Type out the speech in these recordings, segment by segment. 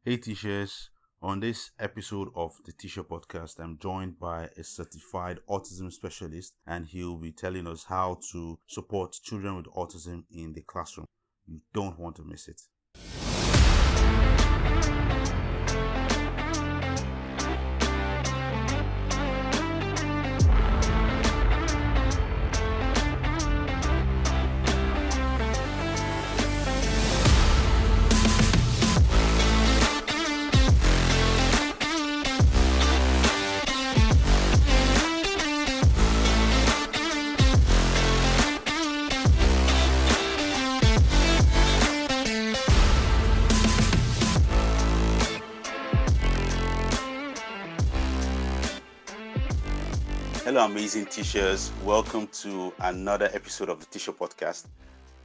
Hey TISHAs, on this episode of the TISHA Podcast, I'm joined by a certified autism specialist, and he'll be telling us how to support children with autism in the classroom. You don't want to miss it. Hello, amazing teachers. Welcome to another episode of the TISHA Podcast,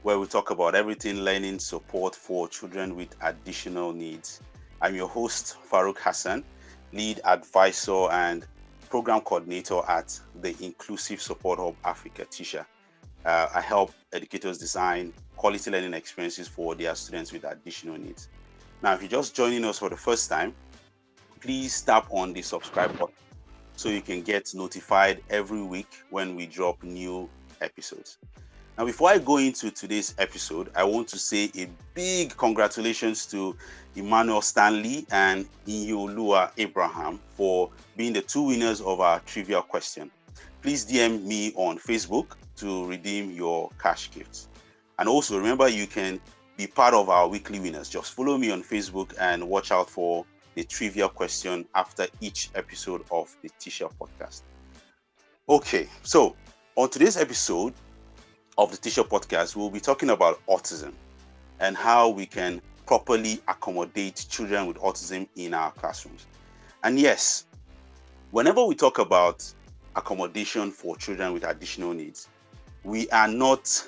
where we talk about everything learning support for children with additional needs. I'm your host, Farouk Hassan, lead advisor and program coordinator at the Inclusive Support Hub Africa, TISHA. I help educators design quality learning experiences for their students with additional needs. Now, if you're just joining us for the first time, please tap on the subscribe button so you can get notified every week when we drop new episodes. Now, before I go into today's episode, I want to say a big congratulations to Emmanuel Stanley and Iniobong Abraham for being the two winners of our trivia question. Please DM me on Facebook to redeem your cash gifts. And also remember, you can be part of our weekly winners. Just follow me on Facebook and watch out for the trivia question after each episode of the TISHA Podcast. Okay, so on today's episode of the TISHA Podcast, we'll be talking about autism and how we can properly accommodate children with autism in our classrooms. And yes, whenever we talk about accommodation for children with additional needs, we are not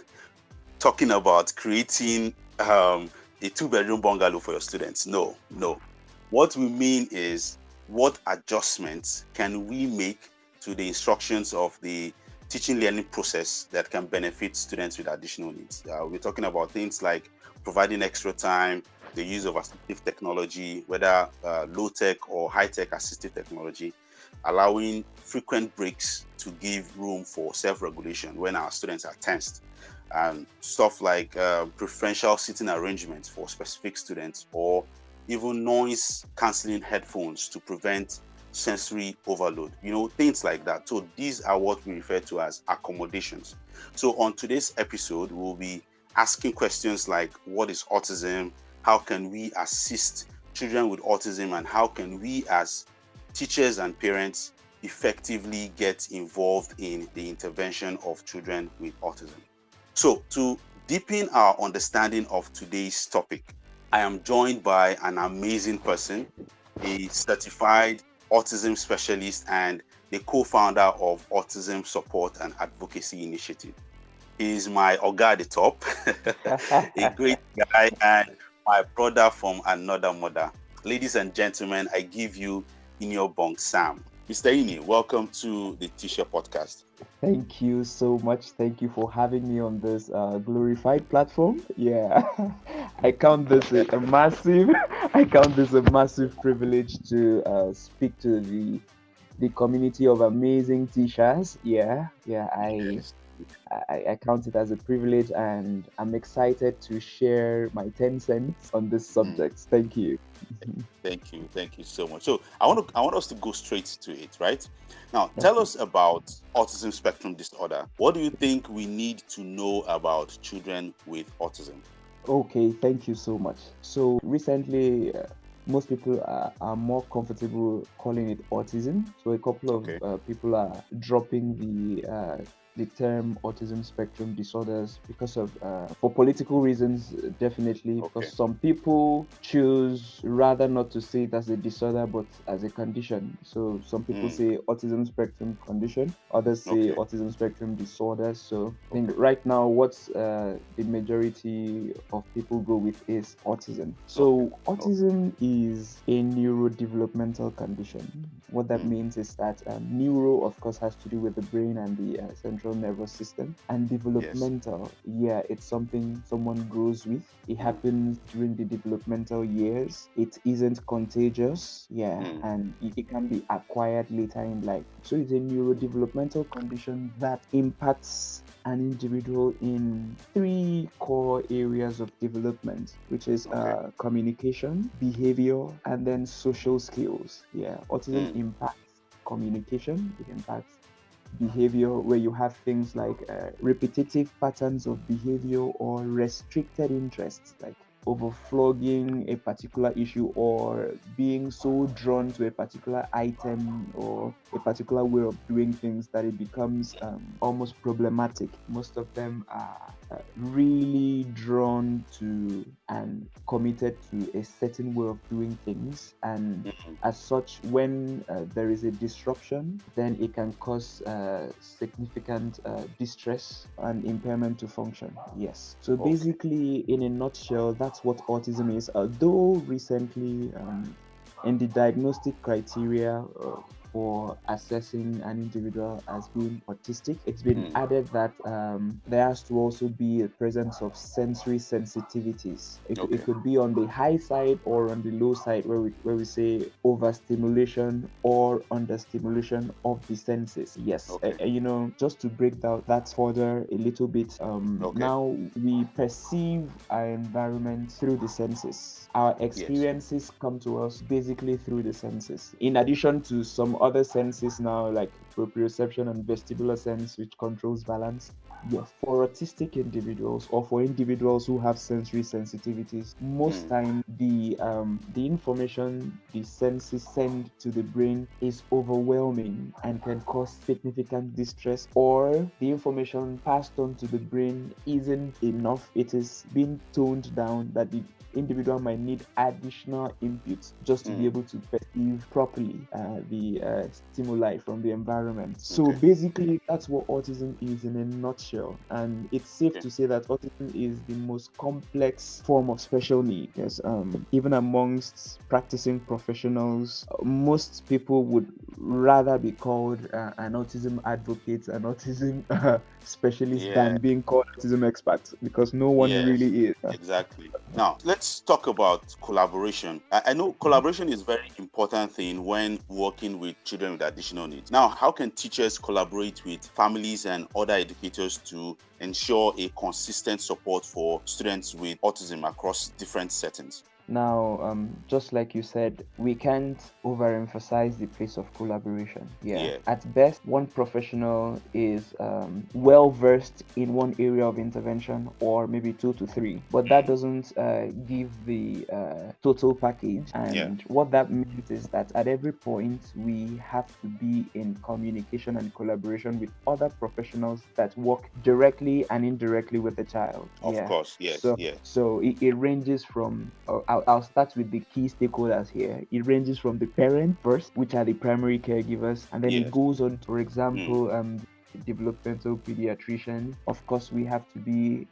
talking about creating a two-bedroom bungalow for your students. No. What we mean is, what adjustments can we make to the instructions of the teaching learning process that can benefit students with additional needs? We're talking about things like providing extra time, the use of assistive technology, whether low-tech or high-tech assistive technology, allowing frequent breaks to give room for self-regulation when our students are tensed, and stuff like preferential sitting arrangements for specific students, or even noise cancelling headphones to prevent sensory overload, things like that. So these are what we refer to as accommodations. So on today's episode, we'll be asking questions like, what is autism? How can we assist children with autism? And how can we as teachers and parents effectively get involved in the intervention of children with autism? So to deepen our understanding of today's topic, I am joined by an amazing person, a certified autism specialist and the co-founder of Autism Support and Advocacy Initiative. He is my Oga at the top, a great guy and my brother from another mother. Ladies and gentlemen, I give you Iniobong Sam. Mr. Ini, welcome to the TISHA Podcast. Thank you so much. Thank you for having me on this glorified platform. Yeah, I count this a massive. I count this a massive privilege to speak to the community of amazing TISHAs. Yeah. Yes. I count it as a privilege, and I'm excited to share my 10 cents on this subject. Thank you. Thank you so much. So I want us to go straight to it, right? Now, tell us about autism spectrum disorder. What do you think we need to know about children with autism? Okay, thank you so much. So recently, most people are more comfortable calling it autism. So a couple Okay. of people are dropping the term autism spectrum disorders because of for political reasons, definitely, Okay. because some people choose rather not to say it as a disorder but as a condition. So some people say autism spectrum condition, others say Okay. autism spectrum disorder. So I think right now what's the majority of people go with is autism. So autism is a neurodevelopmental condition. What that means is that neuro, of course, has to do with the brain and the central central nervous system. And Yes. developmental, yeah, it's something someone grows with. It happens during the developmental years. It isn't contagious, yeah, Mm. and it can be acquired later in life. So it's a neurodevelopmental condition that impacts an individual in three core areas of development, which is Okay. communication, behavior, and then social skills. Yeah, autism Mm. impacts communication, it impacts behavior, where you have things like repetitive patterns of behavior or restricted interests, like overflogging a particular issue or being so drawn to a particular item or a particular way of doing things that it becomes almost problematic. Most of them are really drawn to and committed to a certain way of doing things, and Mm. as such, when there is a disruption, then it can cause significant distress and impairment to function. Yes. So Okay. basically, in a nutshell, that's what autism is. Although recently, in the diagnostic criteria for assessing an individual as being autistic, it's been Mm. added that there has to also be a presence of sensory sensitivities. It Okay. could be on the high side or on the low side, where we say overstimulation or understimulation of the senses. Yes, Okay. just to break down that further a little bit, Okay. now we perceive our environment through the senses. Our Yes. experiences come to us basically through the senses, in addition to some other senses now, like proprioception and vestibular sense, which controls balance. Yes, for autistic individuals or for individuals who have sensory sensitivities, most Mm. time the information the senses send to the brain is overwhelming and can cause significant distress, or the information passed on to the brain isn't enough. It is being toned down, that the individual might need additional inputs just to be Mm. able to perceive properly the stimuli from the environment. So Okay. basically, that's what autism is in a nutshell. And it's safe Okay. to say that autism is the most complex form of special need. Yes, even amongst practicing professionals, most people would rather be called an autism advocate, an autism specialist, Yeah. than being called autism expert, because no one Yes. really is. Exactly. Now, let's talk about collaboration. I know collaboration is a very important thing when working with children with additional needs. Now, how can teachers collaborate with families and other educators to ensure a consistent support for students with autism across different settings? Now, just like you said, we can't overemphasize the place of collaboration. Yeah. Yeah. At best, one professional is well versed in one area of intervention, or maybe two to three, but that doesn't give the total package. Yeah. And what that means is that at every point, we have to be in communication and collaboration with other professionals that work directly and indirectly with the child. Of Yeah. course. Yes. So, Yes. it ranges from, I'll start with the key stakeholders here. It ranges from the parent first, which are the primary caregivers, and then it Yes. goes on, for Mm. example, developmental pediatrician. Of course, we have to be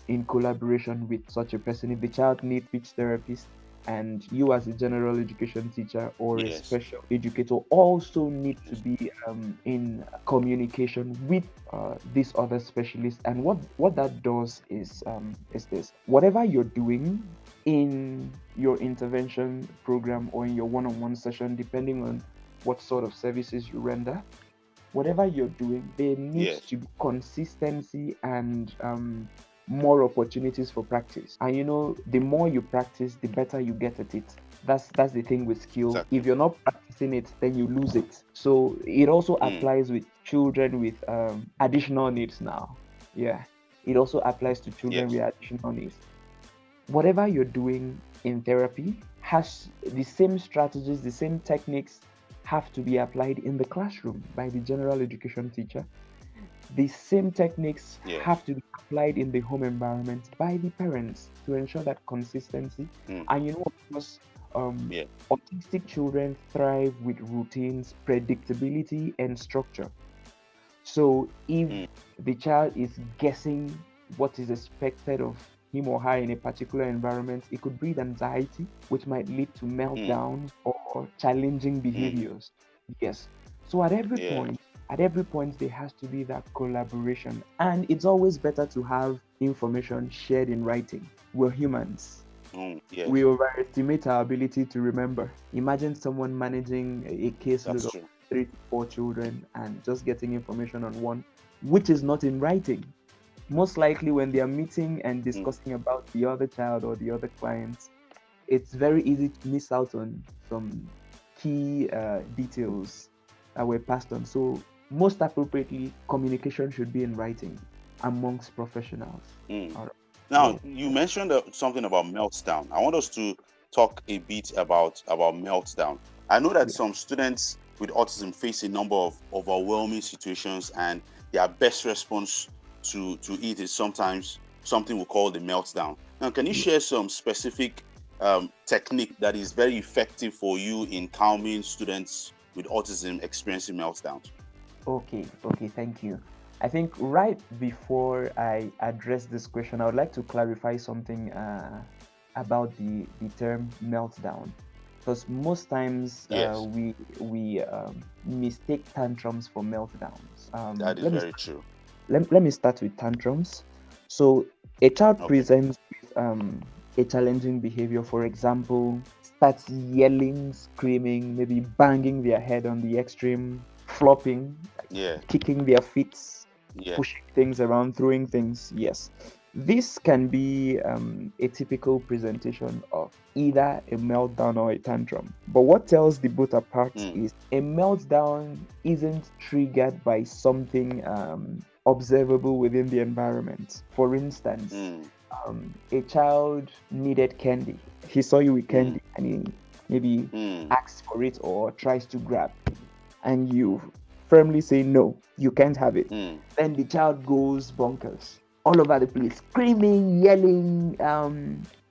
in collaboration with such a person. If the child needs speech therapist, and you as a general education teacher or a Yes. special educator also need to be in communication with these other specialists. And what that does is this: whatever you're doing in your intervention program or in your one-on-one session, depending on what sort of services you render, whatever you're doing, there needs Yes. to be consistency and more opportunities for practice. And the more you practice, the better you get at it. That's the thing with skill. Exactly. If you're not practicing it, then you lose it. So it also Mm. applies with children with additional needs now. Yeah. It also applies to children Yes. with additional needs. Whatever you're doing in therapy has the same strategies, the same techniques have to be applied in the classroom by the general education teacher. The same techniques Yes. have to be applied in the home environment by the parents to ensure that consistency. Mm. And of course, Yeah. autistic children thrive with routines, predictability, and structure. So if Mm. the child is guessing what is expected of him or her in a particular environment, it could breed anxiety, which might lead to Mm. meltdowns or challenging Mm. behaviors. Yes. So at every Yeah. point, at every point there has to be that collaboration, and it's always better to have information shared in writing. We're humans. Yes, We overestimate our ability to remember. Imagine someone managing a caseload that's of true. 3 to 4 children and just getting information on one, which is not in writing. Most likely, when they are meeting and Mm, discussing about the other child or the other client, it's very easy to miss out on some key details that were passed on. So, most appropriately, communication should be in writing amongst professionals. mm. All right. Now, Yeah. you mentioned something about meltdown. I want us to talk a bit about meltdown. I know that Yeah. some students with autism face a number of overwhelming situations, and their best response to it is sometimes something we call the meltdown. Now, can you Yeah. share some specific technique that is very effective for you in calming students with autism experiencing meltdowns? Okay, okay, thank you. I think right before I address this question, I would like to clarify something about the term meltdown, because most times Yes, we mistake tantrums for meltdowns. that is very true. Let me start with tantrums. So a child Okay. presents with a challenging behavior, for example, starts yelling, screaming, maybe banging their head on the extreme, flopping, Yeah. kicking their feet, Yeah. pushing things around, throwing things. Yes. This can be a typical presentation of either a meltdown or a tantrum. But what tells the both apart Mm, is a meltdown isn't triggered by something observable within the environment. For instance, mm, a child needed candy. He saw you with mm, candy and he maybe mm, asks for it or tries to grab, and you firmly say no, you can't have it. mm. Then the child goes bonkers all over the place, screaming, yelling,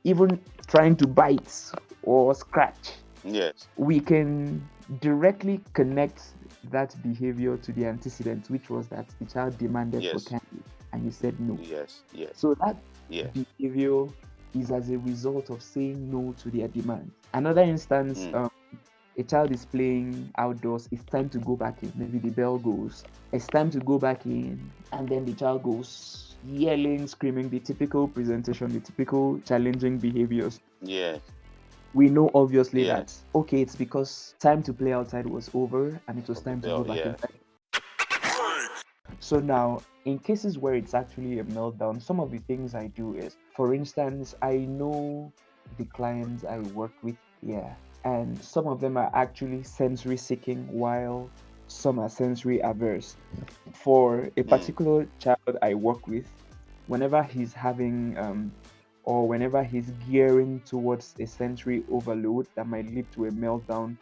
even trying to bite or scratch. Yes. We can directly connect that behavior to the antecedent, which was that the child demanded for Yes. candy and you said no. Yes. Yes. So that Yes. behavior is as a result of saying no to their demand. Another instance, Mm, a child is playing outdoors, it's time to go back in. Maybe the bell goes, it's time to go back in, and then the child goes yelling, screaming, the typical presentation, the typical challenging behaviors. yes. We know obviously that, Yes. okay, it's because time to play outside was over and it was Of the time to go bell. back Yeah. inside. So now, in cases where it's actually a meltdown, some of the things I do is, for instance, I know the clients I work with, yeah, and some of them are actually sensory seeking while some are sensory averse. For a Mm, particular child I work with, whenever he's having or whenever he's gearing towards a sensory overload that might lead to a meltdown,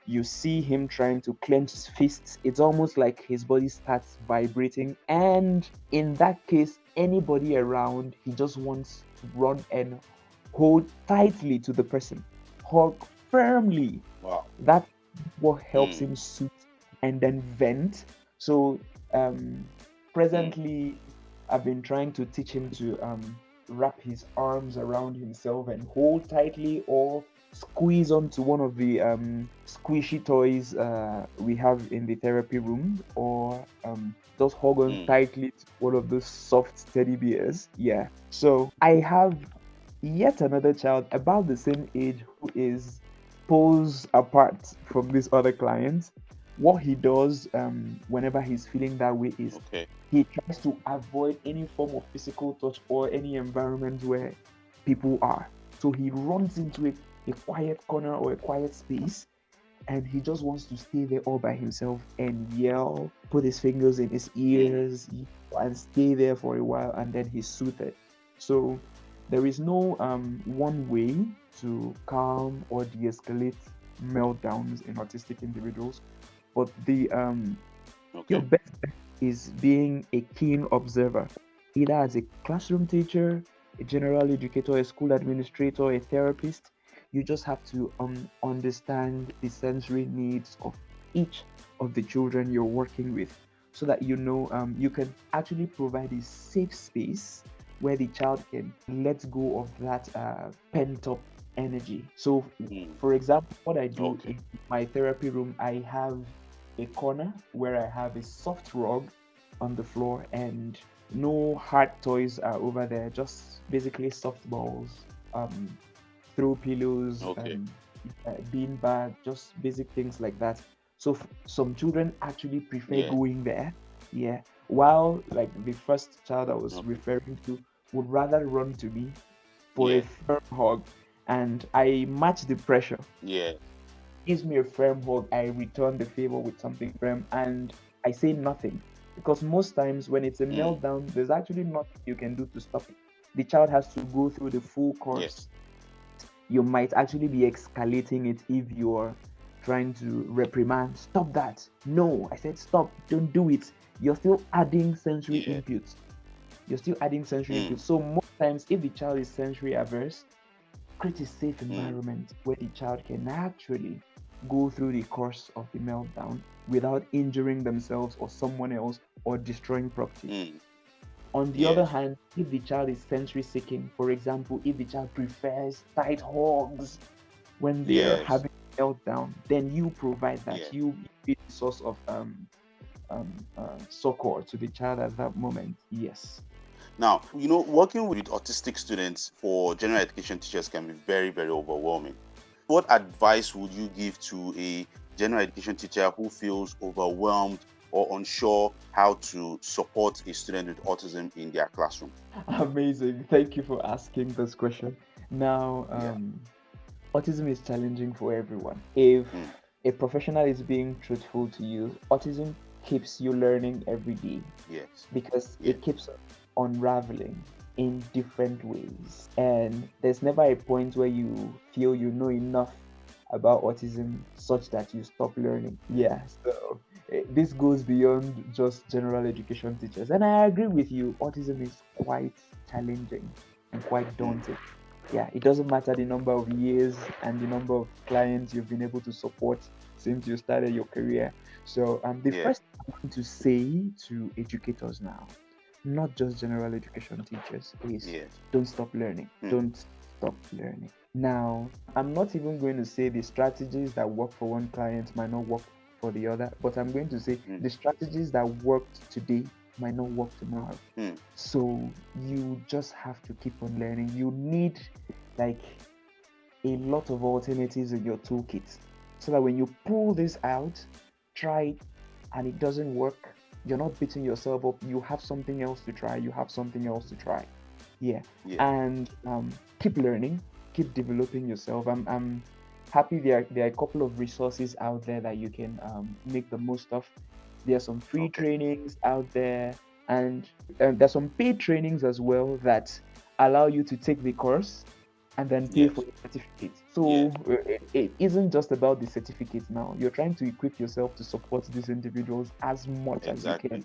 you see him trying to clench his fists. It's almost like his body starts vibrating. And in that case, anybody around, he just wants to run and hold tightly to the person, hug firmly. wow. That's what helps Mm, him soothe and then vent. So, um, mm, presently, I've been trying to teach him to wrap his arms around himself and hold tightly, or squeeze onto one of the squishy toys we have in the therapy room, or just hug on mm. tightly to one of those soft teddy bears. Yeah. So I have yet another child about the same age who is poles apart from this other client. What he does whenever he's feeling that way is Okay. he tries to avoid any form of physical touch or any environment where people are. So he runs into a quiet corner or a quiet space, and he just wants to stay there all by himself and yell, put his fingers in his Mm, ears, and stay there for a while, and then he's soothed. So there is no one way to calm or de-escalate meltdowns in autistic individuals, but the your okay. best bet is being a keen observer, either as a classroom teacher, a general educator, a school administrator, a therapist. You just have to understand the sensory needs of each of the children you're working with, so that you know you can actually provide a safe space where the child can let go of that pent up energy. So, Mm, for example, what I do okay. in my therapy room, I have a corner where I have a soft rug on the floor, and no hard toys are over there, just basically soft balls, um, throw pillows, Okay. bean bag, just basic things like that. So some children actually prefer Yeah. going there, yeah. While like the first child I was Okay. referring to would rather run to me for a Yeah. firm hug, and I match the pressure. Yeah. Gives me a firm hug, I return the favor with something firm, and I say nothing. Because most times when it's a Mm. meltdown, there's actually nothing you can do to stop it. The child has to go through the full Yes. course. You might actually be escalating it if you're trying to reprimand. Stop that. No, I said stop. Don't do it. You're still adding sensory Yeah. inputs. You're still adding sensory Mm. inputs. So most times, if the child is sensory averse, create a safe Mm. environment where the child can actually go through the course of the meltdown without injuring themselves or someone else or destroying property. Mm. On the other Yes. hand, if the child is sensory seeking, for example, if the child prefers tight hugs when they're Yes. having a meltdown, then you provide that. Yeah. You be the source of succor to the child at that moment. Yes. Now, working with autistic students for general education teachers can be very, very overwhelming. What advice would you give to a general education teacher who feels overwhelmed or unsure how to support a student with autism in their classroom? Amazing. Thank you for asking this question. Now, Yeah. autism is challenging for everyone. If Mm. a professional is being truthful to you, autism keeps you learning every day Yes. because Yeah. it keeps unraveling in different ways. And there's never a point where you feel you know enough about autism such that you stop learning. Yeah, so this goes beyond just general education teachers. And I agree with you, autism is quite challenging and quite Mm. daunting. Yeah, it doesn't matter the number of years and the number of clients you've been able to support since you started your career. So, the Yeah. first thing I'm going to say to educators now, not just general education teachers, is Yes. don't stop learning. Mm. Don't stop learning. Now, I'm not even going to say the strategies that work for one client might not work for the other, but I'm going to say Mm. the strategies that worked today might not work tomorrow. Mm. So you just have to keep on learning. You need like a lot of alternatives in your toolkit so that when you pull this out, try it, and it doesn't work, you're not beating yourself up. You have something else to try. You have something else to try. Yeah. Yeah. And keep learning, keep developing yourself. I'm happy there are a couple of resources out there that you can make the most of. There are some free Okay. trainings out there, and there's some paid trainings as well that allow you to take the course and then pay Yes. for the certificate. Yeah. So it isn't just about the certificate now. You're trying to equip yourself to support these individuals as much as you can. Exactly.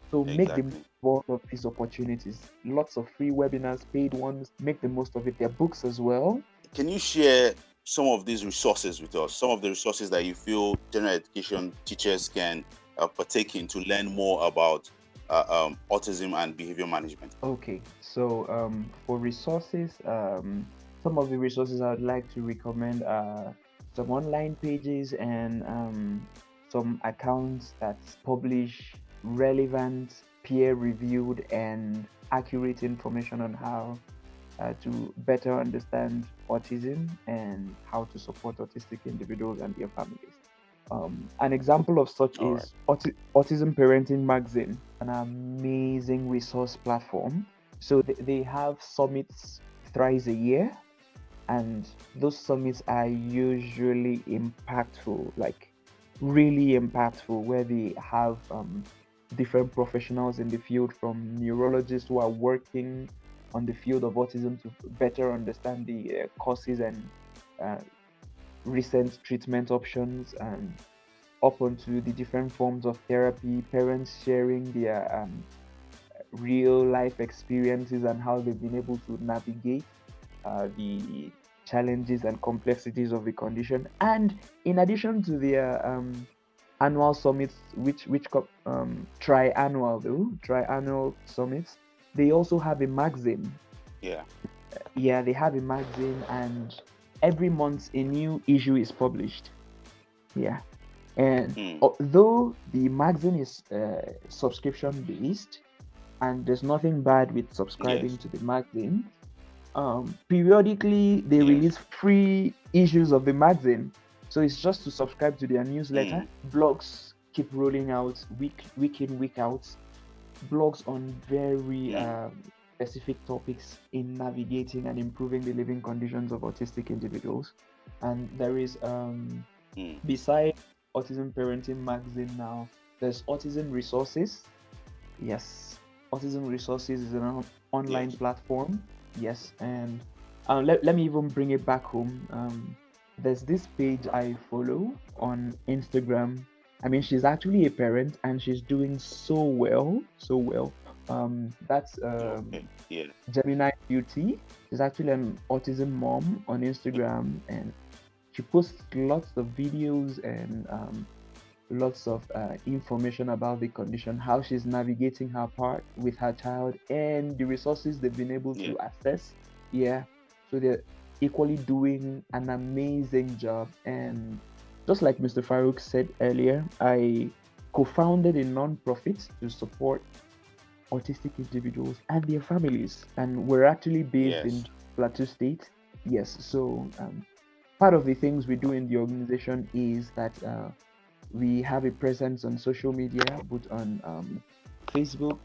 So make the most Exactly. of these opportunities. Lots of free webinars, paid ones. Make the most of it. There are books as well. Can you share some of these resources with us? Some of the resources that you feel general education teachers can partake in to learn more about autism and behavior management? Okay, so for resources, some of the resources I would like to recommend are some online pages and some accounts that publish relevant, peer-reviewed, and accurate information on how to better understand autism and how to support autistic individuals and their families. An example of such All right. is Autism Parenting Magazine, an amazing resource platform. So they have summits thrice a year, and those summits are usually impactful, like really impactful, where they have different professionals in the field, from neurologists who are working on the field of autism to better understand the causes and uh, recent treatment options, and up onto the different forms of therapy, parents sharing their real life experiences and how they've been able to navigate the challenges and complexities of the condition. And in addition to their annual summits, triannual summits, they also have a magazine. Yeah. Yeah, they have a magazine, and every month a new issue is published. Yeah. And Mm. although the magazine is subscription based, and there's nothing bad with subscribing Yes. to the magazine, periodically they Yes. release free issues of the magazine. So it's just to subscribe to their newsletter. Mm. Blogs keep rolling out week in, week out. Blogs on very Mm. specific topics in navigating and improving the living conditions of autistic individuals. And there is Mm. beside Autism Parenting Magazine now, there's Autism Resources. Yes, Autism Resources is an online Yes. platform. Yes, and let me even bring it back home. There's this page I follow on Instagram. I mean, she's actually a parent and she's doing so well, so well. That's Okay. Yeah. Gemini Beauty. She's actually an autism mom on Instagram, and she posts lots of videos and lots of information about the condition, how she's navigating her part with her child, and the resources they've been able Yeah. to access. Yeah, so they're equally doing an amazing job. And just like Mr. Farouk said earlier, I co-founded a non-profit to support autistic individuals and their families, and we're actually based in Yes. Plateau State. Yes, so part of the things we do in the organization is that we have a presence on social media, both on Facebook,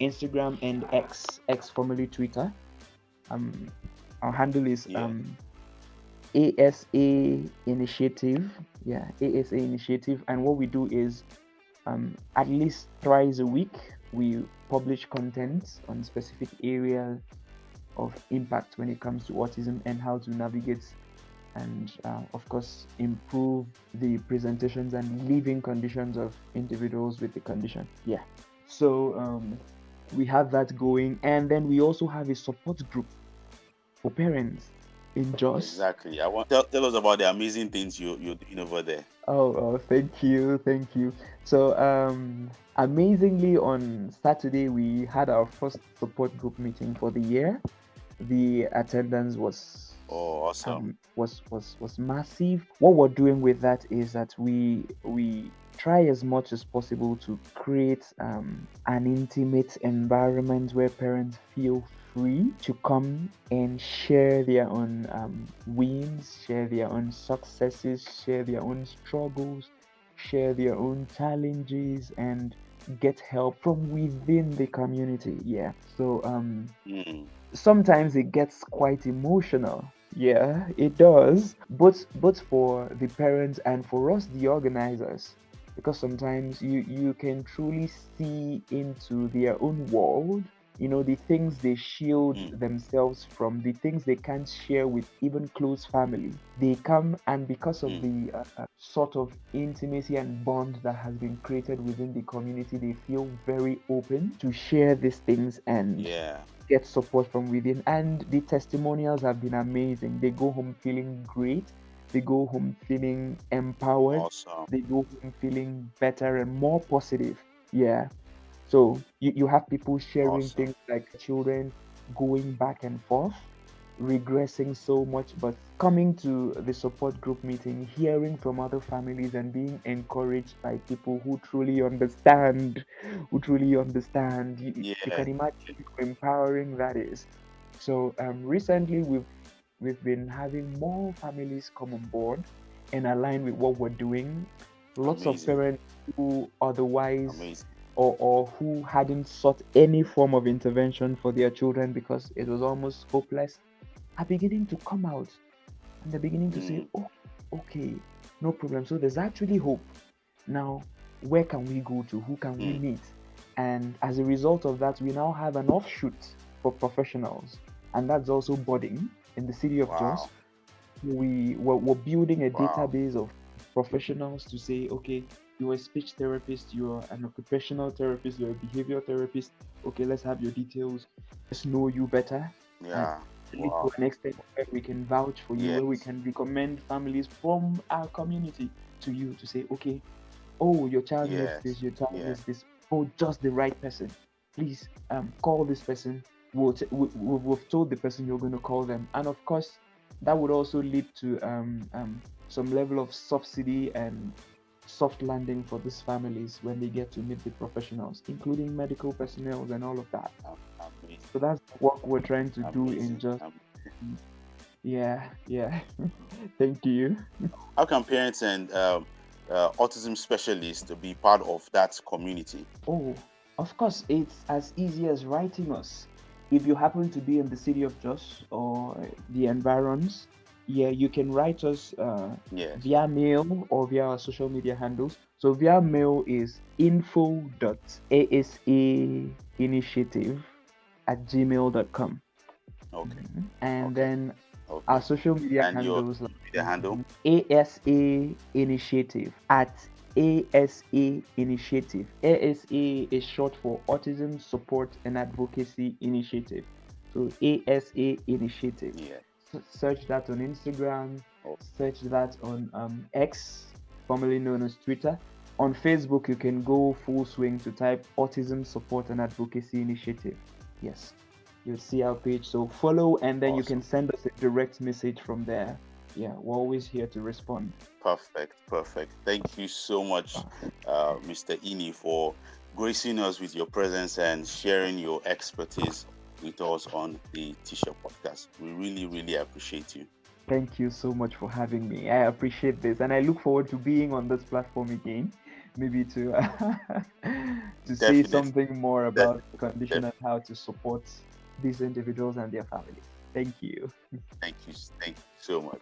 Instagram, and X formerly Twitter. Um, our handle is Yeah. ASA Initiative. Yeah, ASA Initiative. And what we do is at least thrice a week, we publish content on specific areas of impact when it comes to autism and how to navigate and of course improve the presentations and living conditions of individuals with the condition. Yeah, so we have that going, and then we also have a support group for parents in Jos. Exactly. I want tell us about the amazing things you're doing over there. Oh, thank you, thank you. So amazingly, on Saturday we had our first support group meeting for the year. The attendance Oh, awesome. was massive. What we're doing with that is that we try as much as possible to create an intimate environment where parents feel free to come and share their own wins, share their own successes, share their own struggles, share their own challenges, and get help from within the community. Yeah. So Mm. sometimes it gets quite emotional. Yeah, it does. Both for the parents and for us, the organizers, because sometimes you can truly see into their own world. You know, the things they shield Mm. themselves from, the things they can't share with even close family. They come, and because of Mm. the sort of intimacy and bond that has been created within the community, they feel very open to share these things and Yeah. get support from within. And the testimonials have been amazing. They go home feeling great, they go home feeling empowered, Awesome. they go home feeling better and more positive. Yeah, so you have people sharing Awesome. things like children going back and forth, regressing so much, but coming to the support group meeting, hearing from other families and being encouraged by people who truly understand, who truly understand. You Yeah. can imagine how empowering that is. So recently we've been having more families come on board and align with what we're doing. Lots of Amazing. parents who otherwise Amazing. or who hadn't sought any form of intervention for their children because it was almost hopeless are beginning to come out, and they're beginning to say, Mm. oh, okay, no problem. So there's actually hope. Now, where can we go to? Who can we Mm. meet? And as a result of that, we now have an offshoot for professionals, and that's also budding in the city of Jos. Wow. We're building a Wow. database of professionals to say, okay, you're a speech therapist, you're an occupational therapist, you're a behavioral therapist. Okay, let's have your details. Let's know you better. And Yeah. lead to Wow. an extent where we can vouch for you, where we Yes. can recommend families from our community to you to say, okay, oh, your child needs Yes. this, your child Yeah. needs this, oh, just the right person. Please call this person. We've told the person you're going to call them. And of course, that would also lead to some level of subsidy and soft landing for these families when they get to meet the professionals, including medical personnel and all of that. Amazing. So that's what we're trying to do in Amazing. just, yeah, yeah. Thank you. How can parents and autism specialists be part of that community? Oh, of course, it's as easy as writing us. If you happen to be in the city of Jos or the environs, yeah, you can write us Yes. via mail or via our social media handles. So via mail is info.asainitiative@gmail.com. Okay. And Okay. then our Okay. social media And your handles, media handle? ASA Initiative at ASA Initiative. ASA is short for Autism Support and Advocacy Initiative. So ASA Initiative. Yeah. Search that on Instagram, Oh, search that on X, formerly known as Twitter. On Facebook, you can go full swing to type Autism Support and Advocacy Initiative. Yes, you'll see our page. So follow, and then you can awesome. send us a direct message from there. Yeah, we're always here to respond. Perfect. Perfect. Thank you so much, Mr. Ini, for gracing us with your presence and sharing your expertise with us on the TISHA podcast. We really, really appreciate you. Thank you so much for having me. I appreciate this, and I look forward to being on this platform again. Maybe to to say Definitely. something more about the condition Definitely. and how to support these individuals and their families. Thank you. Thank you. Thank you so much.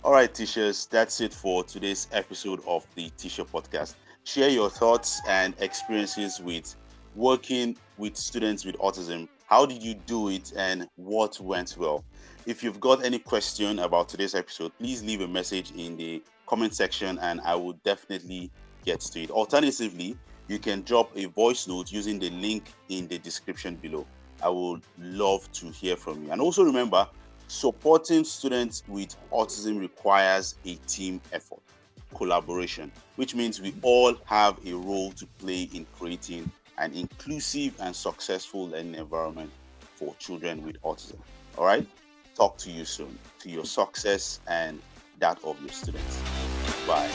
All right, TISHAs, that's it for today's episode of the TISHA podcast. Share your thoughts and experiences with working with students with autism. How did you do it and what went well? If you've got any question about today's episode, please leave a message in the comment section and I will definitely get to it. Alternatively, you can drop a voice note using the link in the description below. I would love to hear from you. And also remember, supporting students with autism requires a team effort, collaboration, which means we all have a role to play in creating an inclusive and successful learning environment for children with autism. All right? Talk to you soon, to your success and that of your students. Bye.